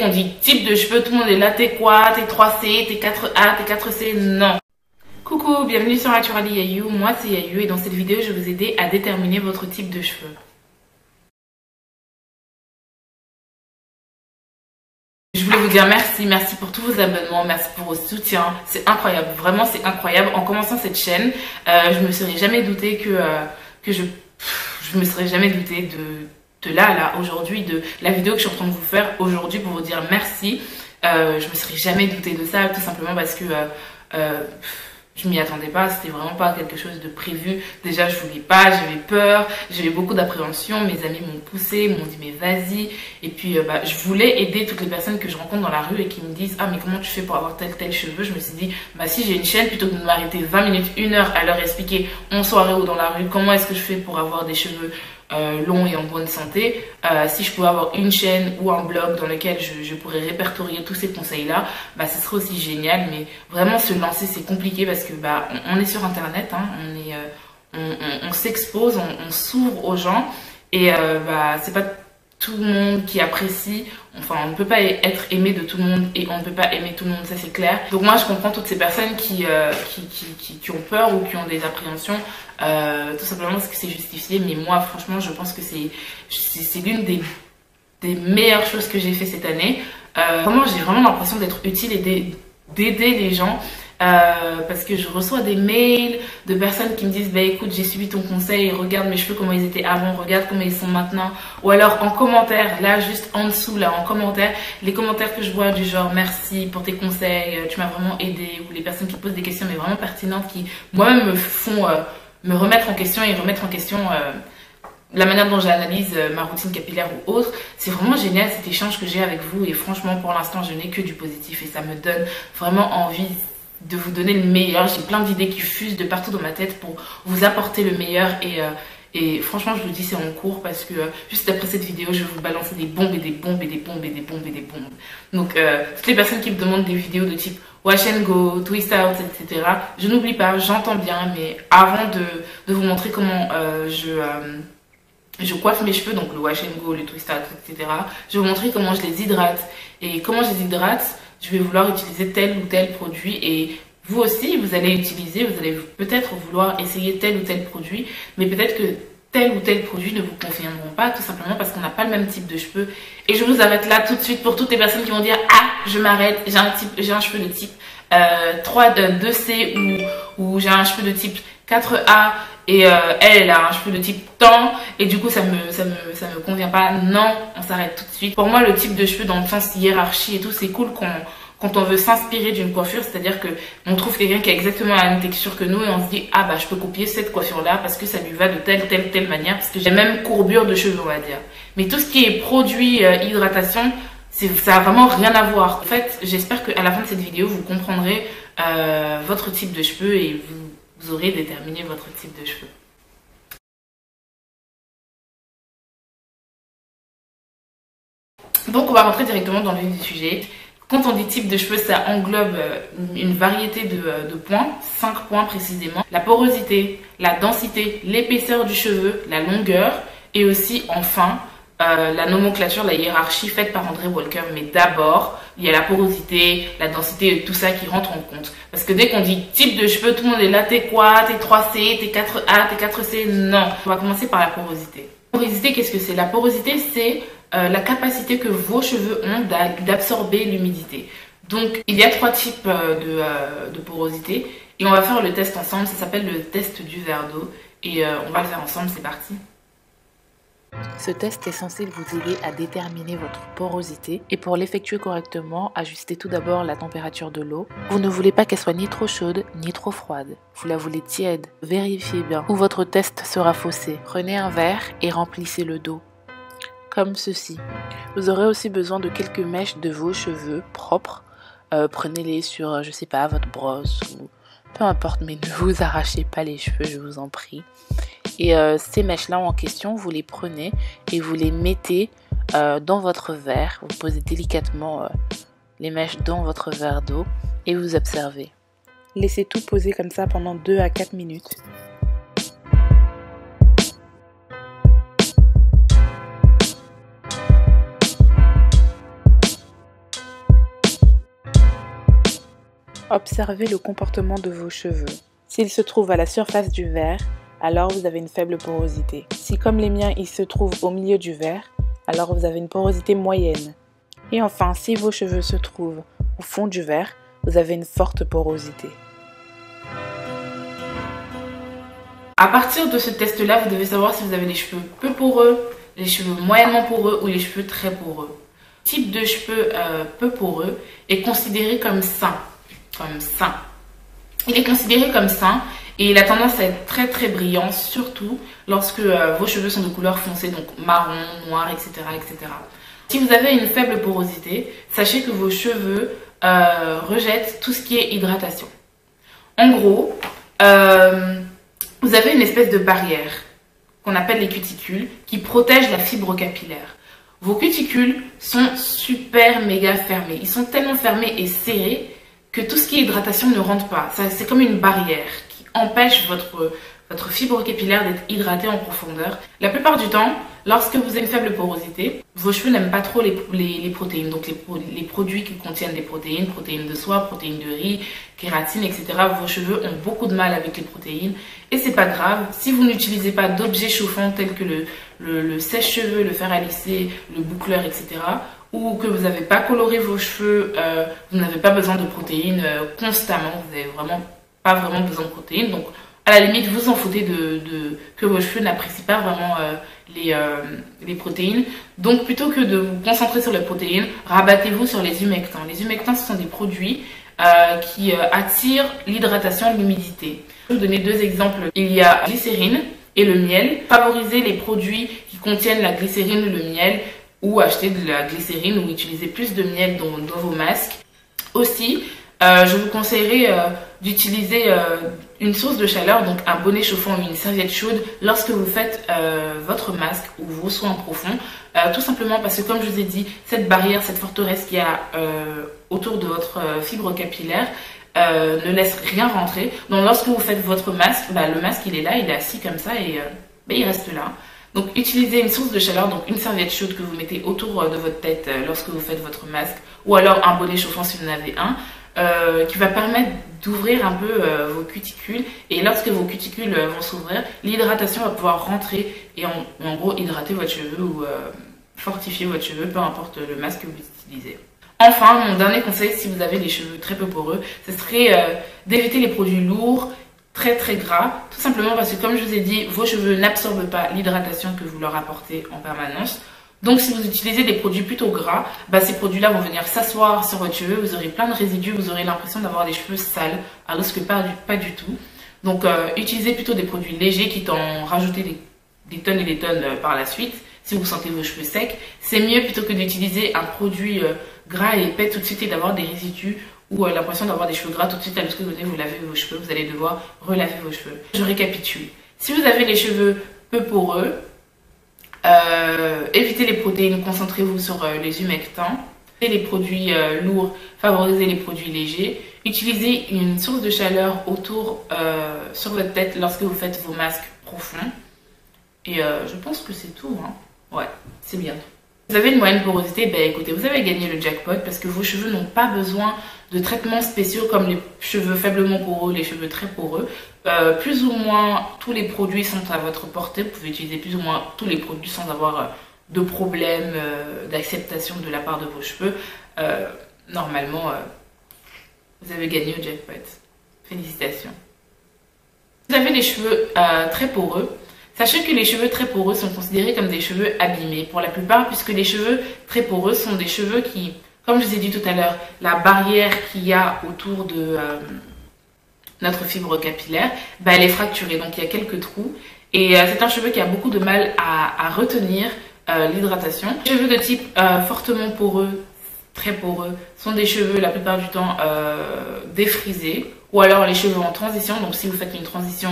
On dit type de cheveux, tout le monde est là, t'es quoi, t'es 3C, t'es 4A, t'es 4C, non. Coucou, bienvenue sur Naturally Yayu, moi c'est Yayu et dans cette vidéo je vais vous aider à déterminer votre type de cheveux. Je voulais vous dire merci pour tous vos abonnements, merci pour vos soutiens, c'est incroyable, vraiment c'est incroyable. En commençant cette chaîne, je me serais jamais douté je me serais jamais douté de là aujourd'hui, de la vidéo que je suis en train de vous faire aujourd'hui pour vous dire merci. Je me serais jamais douté de ça, tout simplement parce que je m'y attendais pas, c'était vraiment pas quelque chose de prévu. Déjà, je voulais pas, j'avais peur, j'avais beaucoup d'appréhension. Mes amis m'ont poussé, m'ont dit mais vas-y. Et puis, je voulais aider toutes les personnes que je rencontre dans la rue et qui me disent ah mais comment tu fais pour avoir tel cheveu. Je me suis dit bah si j'ai une chaîne, plutôt que de m'arrêter 20 minutes, 1 heure à leur expliquer en soirée ou dans la rue comment est-ce que je fais pour avoir des cheveux long et en bonne santé, si je pouvais avoir une chaîne ou un blog dans lequel je pourrais répertorier tous ces conseils là, ce serait aussi génial. Mais vraiment se lancer c'est compliqué parce que on est sur internet, hein, on s'expose, on s'ouvre aux gens et c'est pas tout le monde qui apprécie, enfin on ne peut pas être aimé de tout le monde et on ne peut pas aimer tout le monde, ça c'est clair. Donc moi je comprends toutes ces personnes qui ont peur ou qui ont des appréhensions, tout simplement parce que c'est justifié. Mais moi franchement je pense que c'est l'une des meilleures choses que j'ai fait cette année. Vraiment j'ai vraiment l'impression d'être utile et d'aider les gens. Parce que je reçois des mails de personnes qui me disent bah écoute j'ai suivi ton conseil, regarde mes cheveux comment ils étaient avant, regarde comment ils sont maintenant. Ou alors en commentaire, là juste en dessous là en commentaire, les commentaires que je vois du genre merci pour tes conseils, tu m'as vraiment aidé. Ou les personnes qui posent des questions mais vraiment pertinentes qui moi-même me font me remettre en question et remettre en question la manière dont j'analyse ma routine capillaire ou autre. C'est vraiment génial cet échange que j'ai avec vous et franchement pour l'instant je n'ai que du positif et ça me donne vraiment envie de vous donner le meilleur. J'ai plein d'idées qui fusent de partout dans ma tête pour vous apporter le meilleur et franchement je vous dis c'est en cours parce que juste après cette vidéo je vais vous balancer des bombes et des bombes et des bombes et des bombes et des bombes. Donc toutes les personnes qui me demandent des vidéos de type wash and go, twist out, etc. je n'oublie pas, j'entends bien, mais avant de vous montrer comment je coiffe mes cheveux, donc le wash and go, le twist out, etc. je vais vous montrer comment je les hydrate. Et comment je les hydrate, je vais vouloir utiliser tel ou tel produit et vous aussi vous allez peut-être vouloir essayer tel ou tel produit, mais peut-être que tel ou tel produit ne vous conviendront pas, tout simplement parce qu'on n'a pas le même type de cheveux. Et je vous arrête là tout de suite pour toutes les personnes qui vont dire ah je m'arrête, j'ai un cheveu de type 2C ou j'ai un cheveu de type 4A et elle a un cheveu de type tant et du coup ça me convient pas. Non, on s'arrête tout de suite. Pour moi le type de cheveux dans le sens hiérarchie et tout, c'est cool quand on veut s'inspirer d'une coiffure, c'est-à-dire que on trouve quelqu'un qui a exactement la même texture que nous et on se dit ah je peux copier cette coiffure là parce que ça lui va de telle manière, parce que j'ai la même courbure de cheveux on va dire. Mais tout ce qui est produit hydratation, ça a vraiment rien à voir. En fait j'espère qu'à la fin de cette vidéo vous comprendrez votre type de cheveux et vous aurez déterminé votre type de cheveux. Donc on va rentrer directement dans le vif du sujet. Quand on dit type de cheveux, ça englobe une variété de points, 5 points précisément. La porosité, la densité, l'épaisseur du cheveu, la longueur et aussi enfin la nomenclature, la hiérarchie faite par André Walker. Mais d'abord, il y a la porosité, la densité et tout ça qui rentre en compte. Parce que dès qu'on dit type de cheveux, tout le monde est là, t'es quoi, t'es 3C, t'es 4A, t'es 4C, non. On va commencer par la porosité. La porosité, qu'est-ce que c'est? La porosité, c'est la capacité que vos cheveux ont d'absorber l'humidité. Donc, il y a 3 types de porosité et on va faire le test ensemble. Ça s'appelle le test du verre d'eau et on va le faire ensemble, c'est parti. Ce test est censé vous aider à déterminer votre porosité et pour l'effectuer correctement, ajustez tout d'abord la température de l'eau. Vous ne voulez pas qu'elle soit ni trop chaude ni trop froide. Vous la voulez tiède. Vérifiez bien où votre test sera faussé. Prenez un verre et remplissez-le d'eau. Comme ceci. Vous aurez aussi besoin de quelques mèches de vos cheveux propres. Prenez-les sur, je sais pas, votre brosse ou peu importe, mais ne vous arrachez pas les cheveux, je vous en prie. Et ces mèches-là en question, vous les prenez et vous les mettez dans votre verre. Vous posez délicatement les mèches dans votre verre d'eau et vous observez. Laissez tout poser comme ça pendant 2 à 4 minutes. Observez le comportement de vos cheveux. S'ils se trouvent à la surface du verre, alors vous avez une faible porosité. Si comme les miens, ils se trouvent au milieu du verre, alors vous avez une porosité moyenne. Et enfin, si vos cheveux se trouvent au fond du verre, vous avez une forte porosité. À partir de ce test-là, vous devez savoir si vous avez les cheveux peu poreux, les cheveux moyennement poreux ou les cheveux très poreux. Le type de cheveux peu poreux est considéré comme sain. Il est considéré comme sain et il a tendance à être très très brillant, surtout lorsque vos cheveux sont de couleur foncée, donc marron, noir, etc., etc. Si vous avez une faible porosité, sachez que vos cheveux rejettent tout ce qui est hydratation. En gros, vous avez une espèce de barrière qu'on appelle les cuticules qui protège la fibre capillaire. Vos cuticules sont super méga fermés. Ils sont tellement fermés et serrés que tout ce qui est hydratation ne rentre pas. C'est comme une barrière qui empêche votre fibre capillaire d'être hydratée en profondeur. La plupart du temps, lorsque vous avez une faible porosité, vos cheveux n'aiment pas trop les protéines. Donc les produits qui contiennent des protéines, protéines de soie, protéines de riz, kératine, etc. Vos cheveux ont beaucoup de mal avec les protéines. Et c'est pas grave, si vous n'utilisez pas d'objets chauffants tels que le sèche-cheveux, le fer à lisser, le boucleur, etc. ou que vous n'avez pas coloré vos cheveux, vous n'avez pas besoin de protéines constamment, vous n'avez pas vraiment besoin de protéines. Donc à la limite, vous en foutez que vos cheveux n'apprécient pas vraiment les protéines. Donc plutôt que de vous concentrer sur les protéines, rabattez-vous sur les humectants. Les humectants, ce sont des produits qui attirent l'hydratation et l'humidité. Je vais vous donner deux exemples. Il y a la glycérine et le miel. Favorisez les produits qui contiennent la glycérine et le miel, ou acheter de la glycérine ou utiliser plus de miel dans vos masques. Aussi, je vous conseillerais d'utiliser une source de chaleur, donc un bonnet chauffant ou une serviette chaude lorsque vous faites votre masque ou vos soins profonds. Tout simplement parce que, comme je vous ai dit, cette barrière, cette forteresse qu'il y a autour de votre fibre capillaire ne laisse rien rentrer. Donc lorsque vous faites votre masque, le masque il est là, il est assis comme ça et il reste là. Donc utilisez une source de chaleur, donc une serviette chaude que vous mettez autour de votre tête lorsque vous faites votre masque, ou alors un bonnet chauffant si vous en avez un, qui va permettre d'ouvrir un peu vos cuticules. Et lorsque vos cuticules vont s'ouvrir, l'hydratation va pouvoir rentrer et en gros hydrater votre cheveu ou fortifier votre cheveu, peu importe le masque que vous utilisez. Enfin, mon dernier conseil, si vous avez les cheveux très peu poreux, ce serait d'éviter les produits lourds, très gras, tout simplement parce que, comme je vous ai dit, vos cheveux n'absorbent pas l'hydratation que vous leur apportez en permanence. Donc si vous utilisez des produits plutôt gras, ces produits-là vont venir s'asseoir sur votre cheveu, vous aurez plein de résidus, vous aurez l'impression d'avoir des cheveux sales, alors que pas du tout. Donc utilisez plutôt des produits légers, quitte à en rajouter des tonnes et des tonnes par la suite. Si vous sentez vos cheveux secs, c'est mieux plutôt que d'utiliser un produit gras et épais tout de suite et d'avoir des résidus ou l'impression d'avoir des cheveux gras tout de suite. Lorsque vous venez vous laver vos cheveux, vous allez devoir relaver vos cheveux. Je récapitule. Si vous avez les cheveux peu poreux, évitez les protéines, concentrez-vous sur les humectants. Et les produits lourds, favorisez les produits légers. Utilisez une source de chaleur autour sur votre tête lorsque vous faites vos masques profonds. Et je pense que c'est tout. Ouais, c'est bien. Vous avez une moyenne porosité, écoutez, vous avez gagné le jackpot parce que vos cheveux n'ont pas besoin de traitements spéciaux comme les cheveux faiblement poreux, les cheveux très poreux. Plus ou moins tous les produits sont à votre portée. Vous pouvez utiliser plus ou moins tous les produits sans avoir de problème d'acceptation de la part de vos cheveux. Normalement, vous avez gagné le jackpot. Félicitations. Vous avez les cheveux très poreux. Sachez que les cheveux très poreux sont considérés comme des cheveux abîmés pour la plupart, puisque les cheveux très poreux sont des cheveux qui, comme je vous ai dit tout à l'heure, la barrière qu'il y a autour de notre fibre capillaire, elle est fracturée, donc il y a quelques trous. Et c'est un cheveu qui a beaucoup de mal à retenir l'hydratation. Les cheveux de type fortement poreux, très poreux, sont des cheveux la plupart du temps défrisés, ou alors les cheveux en transition, donc si vous faites une transition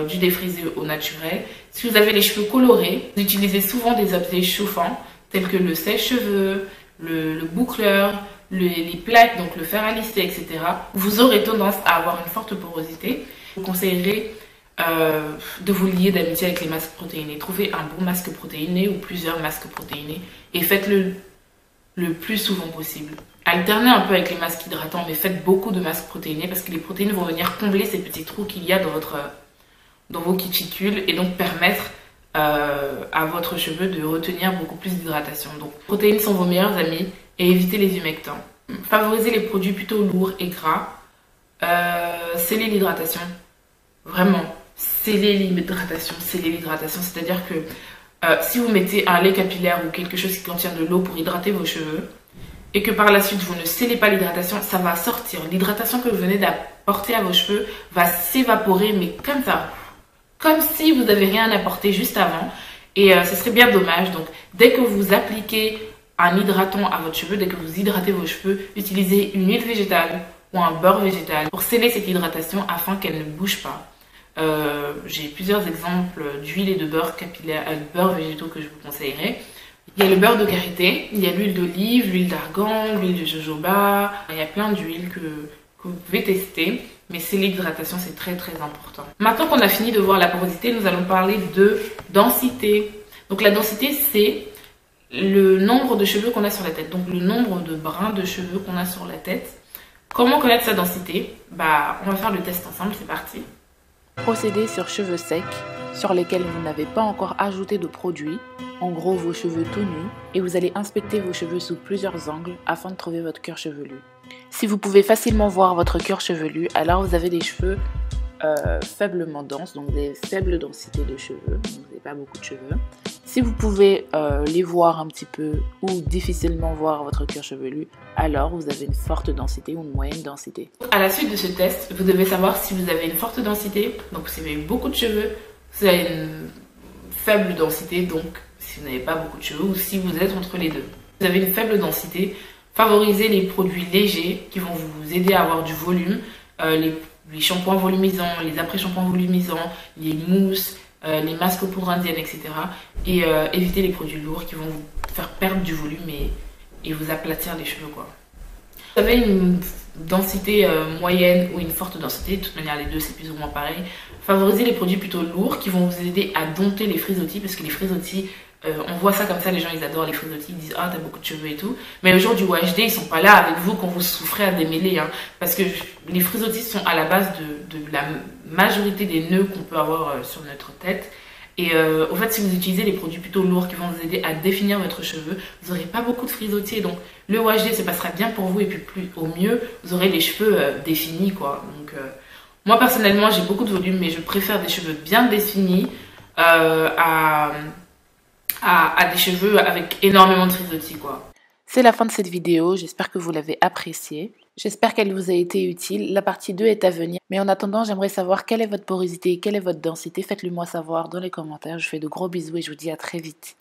du défrisé au naturel. Si vous avez les cheveux colorés, vous utilisez souvent des objets chauffants tels que le sèche-cheveux, le boucleur, les plaques, donc le fer à lisser, etc. Vous aurez tendance à avoir une forte porosité. Je vous conseillerais de vous lier d'amitié avec les masques protéinés. Trouvez un bon masque protéiné ou plusieurs masques protéinés et faites-le le plus souvent possible. Alternez un peu avec les masques hydratants, mais faites beaucoup de masques protéinés parce que les protéines vont venir combler ces petits trous qu'il y a dans vos cuticules et donc permettre à votre cheveu de retenir beaucoup plus d'hydratation. Donc, les protéines sont vos meilleurs amis et évitez les humectants. Favorisez les produits plutôt lourds et gras. Scellez l'hydratation. Vraiment, scellez l'hydratation, c'est-à-dire que si vous mettez un lait capillaire ou quelque chose qui contient de l'eau pour hydrater vos cheveux et que par la suite vous ne scellez pas l'hydratation, ça va sortir. L'hydratation que vous venez d'apporter à vos cheveux va s'évaporer, mais comme ça, comme si vous n'avez rien apporté juste avant. Et ce serait bien dommage. Donc dès que vous appliquez un hydratant à votre cheveu, dès que vous hydratez vos cheveux, utilisez une huile végétale ou un beurre végétal pour sceller cette hydratation afin qu'elle ne bouge pas. J'ai plusieurs exemples d'huile et de beurre capillaire, beurre végétaux que je vous conseillerais. Il y a le beurre de karité, il y a l'huile d'olive, l'huile d'argan, l'huile de jojoba. Il y a plein d'huiles que vous pouvez tester, mais c'est l'hydratation, c'est très très important. Maintenant qu'on a fini de voir la porosité, nous allons parler de densité. Donc la densité, c'est le nombre de cheveux qu'on a sur la tête, donc le nombre de brins de cheveux qu'on a sur la tête. Comment connaître sa densité? On va faire le test ensemble, c'est parti. Procédez sur cheveux secs, sur lesquels vous n'avez pas encore ajouté de produit, en gros vos cheveux tout nus, et vous allez inspecter vos cheveux sous plusieurs angles afin de trouver votre cuir chevelu. Si vous pouvez facilement voir votre cuir chevelu, alors vous avez des cheveux faiblement denses, donc des faibles densités de cheveux, donc vous n'avez pas beaucoup de cheveux. Si vous pouvez les voir un petit peu ou difficilement voir votre cuir chevelu, alors vous avez une forte densité ou une moyenne densité. À la suite de ce test, vous devez savoir si vous avez une forte densité, donc si vous avez beaucoup de cheveux, si vous avez une faible densité, donc si vous n'avez pas beaucoup de cheveux, ou si vous êtes entre les deux. Si vous avez une faible densité, favorisez les produits légers qui vont vous aider à avoir du volume, les shampoings volumisants, les après-shampoings volumisants, les mousses, les masques aux poudres indiennes, etc. Et évitez les produits lourds qui vont vous faire perdre du volume et vous aplatir les cheveux, quoi. Vous avez une densité moyenne ou une forte densité, de toute manière les deux c'est plus ou moins pareil. Favorisez les produits plutôt lourds qui vont vous aider à dompter les frisottis, parce que les frisottis, on voit ça comme ça, les gens ils adorent les frisottis, ils disent ah t'as beaucoup de cheveux et tout, mais le jour du WHD ils sont pas là avec vous quand vous souffrez à démêler, hein, parce que les frisottis sont à la base de la majorité des nœuds qu'on peut avoir sur notre tête. Et au fait, si vous utilisez les produits plutôt lourds qui vont vous aider à définir votre cheveu, vous n'aurez pas beaucoup de frisottis. Donc le WHD se passera bien pour vous et puis au mieux, vous aurez les cheveux définis, quoi. Donc moi personnellement, j'ai beaucoup de volume, mais je préfère des cheveux bien définis à des cheveux avec énormément de frisottis, quoi. C'est la fin de cette vidéo, j'espère que vous l'avez appréciée. J'espère qu'elle vous a été utile. La partie 2 est à venir. Mais en attendant, j'aimerais savoir quelle est votre porosité, quelle est votre densité. Faites-le moi savoir dans les commentaires. Je vous fais de gros bisous et je vous dis à très vite.